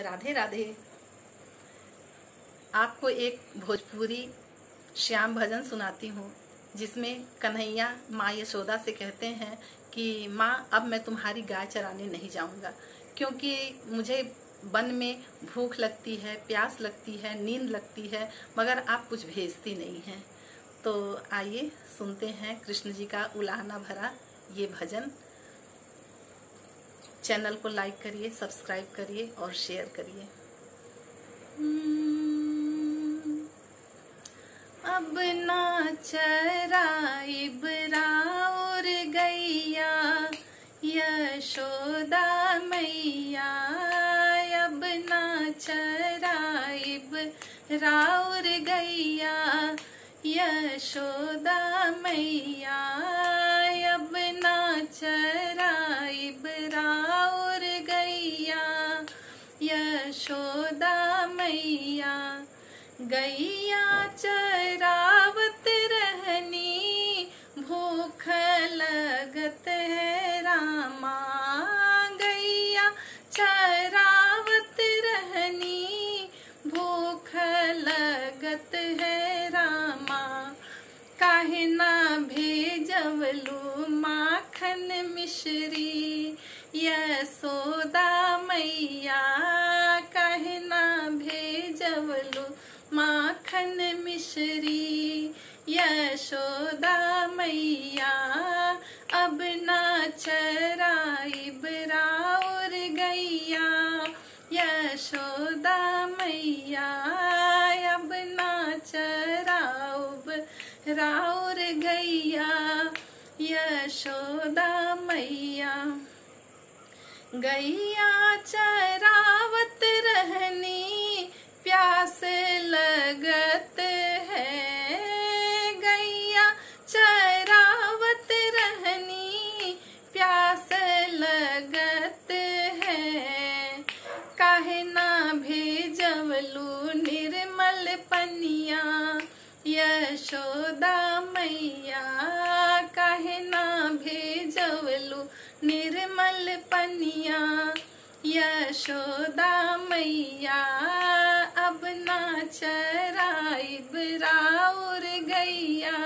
राधे राधे। आपको एक भोजपुरी श्याम भजन सुनाती हूँ, जिसमें कन्हैया माँ यशोदा से कहते हैं कि माँ अब मैं तुम्हारी गाय चराने नहीं जाऊँगा, क्योंकि मुझे वन में भूख लगती है, प्यास लगती है, नींद लगती है, मगर आप कुछ भेजती नहीं हैं। तो आइए सुनते हैं कृष्ण जी का उलाहना भरा ये भजन। चैनल को लाइक करिए, सब्सक्राइब करिए और शेयर करिए। अब ना चराइब राउर गैया यशोदा मैया, अब ना चराइब राउर गैया यशोदा मैया, अब ना चराइब राउर गैया यशोदा मैया। गैया चरावत रहनी भूख लगत है रामा, गैया चरावत रहनी भूख लगत है रामा। काहे ना भेजवलू माखन मिश्री यशोदा मैया, काहे ना भेजवलू माखन मिश्री यशोदा मैया। अब ना चराइब राउर गैया यशोदा मैया, अब ना चराउब राउर गैया यशोदा मैया। गैया चरावत रहनी प्यास लगत है, गैया चरावत रहनी प्यास लगत है। काहे ना भेजवलू निर्मल पनिया यशोदा मैया, काहे ना भेजवलू निर्मल पनिया यशोदा मैया। अब ना चराइब राउर गैया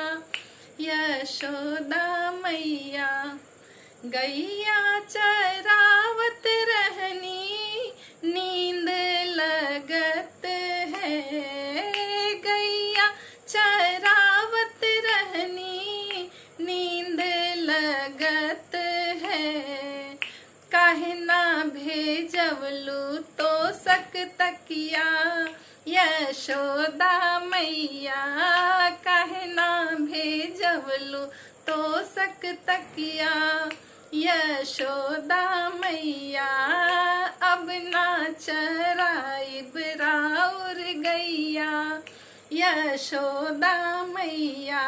यशोदा मैया। गैया चरावत रहनी नींद लगत है, गैया चरावत रहनी नींद लगत है। काहे ना भेजवलू तो सक तकिया यशोदा मैया, काहे ना भेजवलू तो सक तकिया यशोदा मैया। अब ना चराइब राउर गैया यशोदा मैया,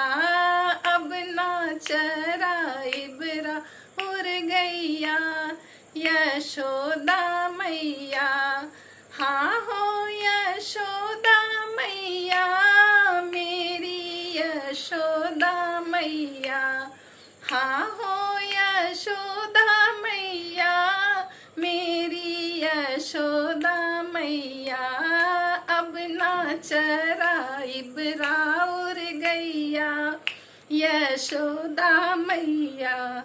अब ना चराइब राउर गैया यशोदा मैया। हाँ हो यशोदा मैया मेरी यशोदा मैया, हाँ हो यशोदा मैया मेरी यशोदा मैया। अब ना चराइब राउर गैया यशोदा मैया।